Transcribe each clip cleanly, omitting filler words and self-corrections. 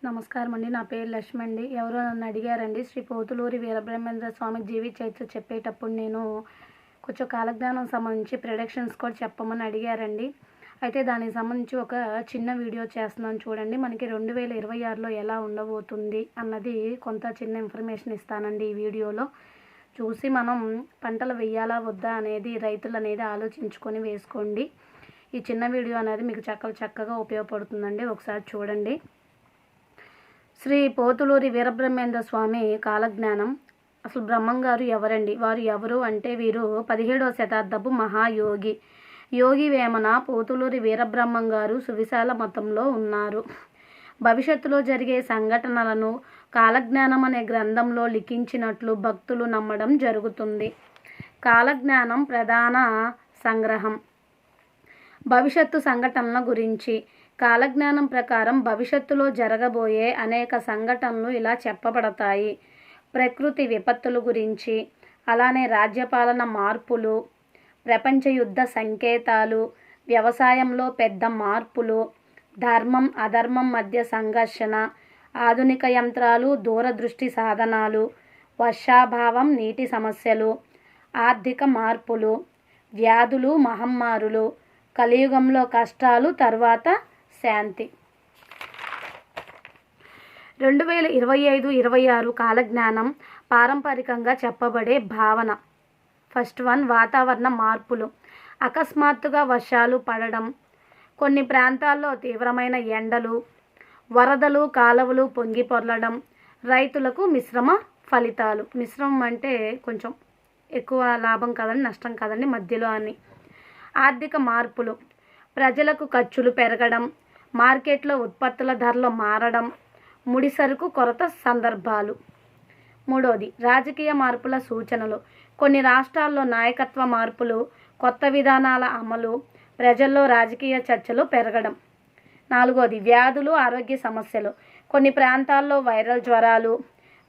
నమస్కారం అండి. నా పేరు లక్ష్మి అండి. ఎవరో నన్ను అడిగారండి, శ్రీ పోతులూరి వీరబ్రహ్మేంద్ర స్వామి జీవిత చరిత్ర చెప్పేటప్పుడు నేను కొంచెం కాలజ్ఞానం సంబంధించి ప్రిడిక్షన్స్ కూడా చెప్పమని అడిగారండి. అయితే దానికి సంబంధించి ఒక చిన్న వీడియో చేస్తున్నాను చూడండి. మనకి 2026లో ఎలా ఉండబోతుంది అన్నది కొంత చిన్న ఇన్ఫర్మేషన్ ఇస్తానండి ఈ వీడియోలో. చూసి మనం పంటలు వేయాలా వద్దా అనేది రైతులు అనేది ఆలోచించుకొని వేసుకోండి. ఈ చిన్న వీడియో అనేది మీకు చక్కగా ఉపయోగపడుతుందండి. ఒకసారి చూడండి. శ్రీ పోతులూరి వీరబ్రహ్మేంద్ర స్వామి కాలజ్ఞానం. అసలు బ్రహ్మంగారు ఎవరండి? వారు ఎవరు అంటే వీరు 17వ శతాబ్దపు మహాయోగి. యోగి వేమన పోతులూరి వీరబ్రహ్మంగారు సువిశాల మతంలో ఉన్నారు. భవిష్యత్తులో జరిగే సంఘటనలను కాలజ్ఞానం అనే గ్రంథంలో లిఖించినట్లు భక్తులు నమ్మడం జరుగుతుంది. కాలజ్ఞానం ప్రధాన సంగ్రహం. భవిష్యత్తు సంఘటనల గురించి. కాలజ్ఞానం ప్రకారం భవిష్యత్తులో జరగబోయే అనేక సంఘటనలు ఇలా చెప్పబడతాయి. ప్రకృతి విపత్తుల గురించి, అలానే రాజ్యపాలన మార్పులు, ప్రపంచ యుద్ధ సంకేతాలు, వ్యవసాయంలో పెద్ద మార్పులు, ధర్మం అధర్మం మధ్య సంఘర్షణ, ఆధునిక యంత్రాలు దూరదృష్టి సాధనాలు, వర్షాభావం నీటి సమస్యలు, ఆర్థిక మార్పులు, వ్యాధులు మహమ్మారులు, కలియుగంలో కష్టాలు, తర్వాత శాంతి. 2025-26 కాలజ్ఞానం పారంపరికంగా చెప్పబడే భావన. ఫస్ట్ వన్, వాతావరణ మార్పులు. అకస్మాత్తుగా వర్షాలు పడడం, కొన్ని ప్రాంతాల్లో తీవ్రమైన ఎండలు, వరదలు, కాలువలు పొంగి పొర్లడం, రైతులకు మిశ్రమ ఫలితాలు. మిశ్రమం అంటే కొంచెం ఎక్కువ లాభం కాదండి, నష్టం కాదండి, మధ్యలో అని. ఆర్థిక మార్పులు. ప్రజలకు ఖర్చులు పెరగడం, మార్కెట్లో ఉత్పత్తుల ధరలు మారడం, ముడిసరుకు కొరత సందర్భాలు. మూడోది, రాజకీయ మార్పుల సూచనలు. కొన్ని రాష్ట్రాల్లో నాయకత్వ మార్పులు, కొత్త విధానాల అమలు, ప్రజల్లో రాజకీయ చర్చలు పెరగడం. నాలుగోది, వ్యాధులు ఆరోగ్య సమస్యలు. కొన్ని ప్రాంతాల్లో వైరల్ జ్వరాలు,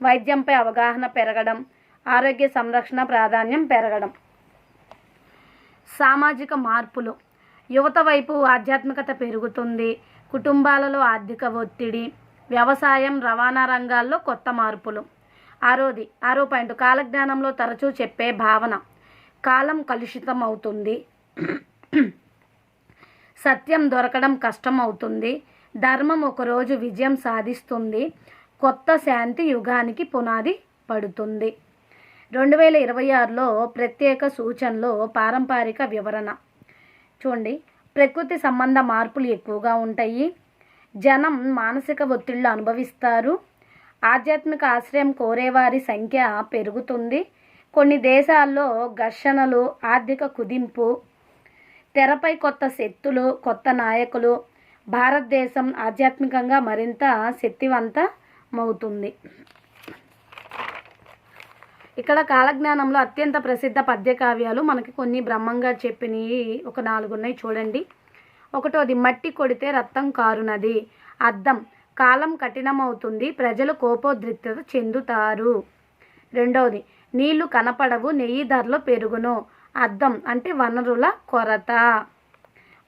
వైద్యంపై అవగాహన పెరగడం, ఆరోగ్య సంరక్షణ ప్రాధాన్యం పెరగడం. సామాజిక మార్పులు. యువత వైపు ఆధ్యాత్మికత పెరుగుతుంది, కుటుంబాలలో ఆర్థిక ఒత్తిడి, వ్యవసాయం రవాణా రంగాల్లో కొత్త మార్పులు. ఆరో పాయింట్, కాలజ్ఞానంలో తరచూ చెప్పే భావన. కాలం కలుషితం అవుతుంది, సత్యం దొరకడం కష్టం అవుతుంది, ధర్మం ఒకరోజు విజయం సాధిస్తుంది, కొత్త శాంతి యుగానికి పునాది పడుతుంది. 2026లో ప్రత్యేక సూచనలో పారంపరిక వివరణ చూడండి. ప్రకృతి సంబంధ మార్పులు ఎక్కువగా ఉంటాయి, జనం మానసిక ఒత్తిళ్లు అనుభవిస్తారు, ఆధ్యాత్మిక ఆశ్రయం కోరేవారి సంఖ్య పెరుగుతుంది, కొన్ని దేశాల్లో ఘర్షణలు, ఆర్థిక కుదింపు, తెరపై కొత్త శక్తులు, కొత్త నాయకులు, భారతదేశం ఆధ్యాత్మికంగా మరింత శక్తివంతమవుతుంది. ఇక్కడ కాలజ్ఞానంలో అత్యంత ప్రసిద్ధ పద్యకావ్యాలు మనకి కొన్ని బ్రహ్మంగారు చెప్పినవి ఒక 4 ఉన్నాయి చూడండి. ఒకటోది, మట్టి కొడితే రక్తం కారునది. అర్థం, కాలం కఠినమవుతుంది, ప్రజలు కోపోద్రిక్తత చెందుతారు. రెండవది, నీళ్లు కనపడవు, నెయ్యి ధరలు పెరుగును. అర్థం అంటే వనరుల కొరత.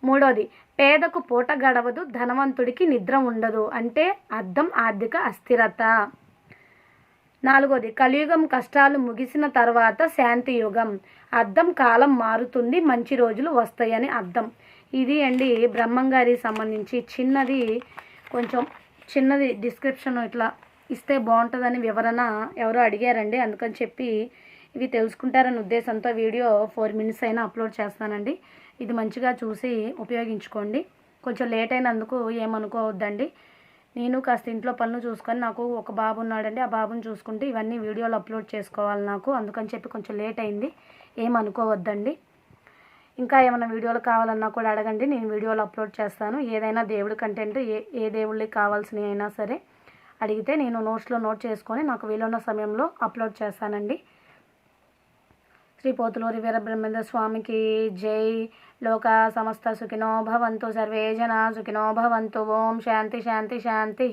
మూడోది, పేదకు పూట గడవదు, ధనవంతుడికి నిద్ర ఉండదు. అంటే అర్థం ఆర్థిక అస్థిరత. నాలుగోది, కలియుగం కష్టాలు ముగిసిన తర్వాత శాంతి యుగం. అర్థం కాలం మారుతుంది, మంచి రోజులు వస్తాయని అర్థం. ఇది అండి బ్రహ్మంగారికి సంబంధించి కొంచెం చిన్నది డిస్క్రిప్షన్ ఇట్లా ఇస్తే బాగుంటుందని వివరణ ఎవరో అడిగారండి. అందుకని చెప్పి ఇవి తెలుసుకుంటారనే ఉద్దేశంతో వీడియో 4 minutes అయినా అప్లోడ్ చేస్తానండి. ఇది మంచిగా చూసి ఉపయోగించుకోండి. కొంచెం లేట్ అయినందుకు ఏమనుకోవద్దండి. నేను కాస్త ఇంట్లో పనులు చూసుకొని, నాకు ఒక బాబు ఉన్నాడండి, ఆ బాబుని చూసుకుంటే ఇవన్నీ వీడియోలు అప్లోడ్ చేసుకోవాలి నాకు. అందుకని చెప్పి కొంచెం లేట్ అయింది, ఏమనుకోవద్దండి. ఇంకా ఏమైనా వీడియోలు కావాలన్నా కూడా అడగండి, నేను వీడియోలు అప్లోడ్ చేస్తాను. ఏదైనా దేవుడి కంటెంట్ ఏ దేవుళ్ళకి కావాల్సినవి అయినా సరే అడిగితే నేను నోట్స్లో నోట్ చేసుకొని నాకు వీలున్న సమయంలో అప్లోడ్ చేస్తానండి. శ్రీ పోతులూరి వీరబ్రహ్మేంద్ర స్వామికి జై. లోక సమస్త సుఖినో భవంతు, సర్వే జనా సుఖినో భవంతు. ఓం శాంతి శాంతి శాంతి.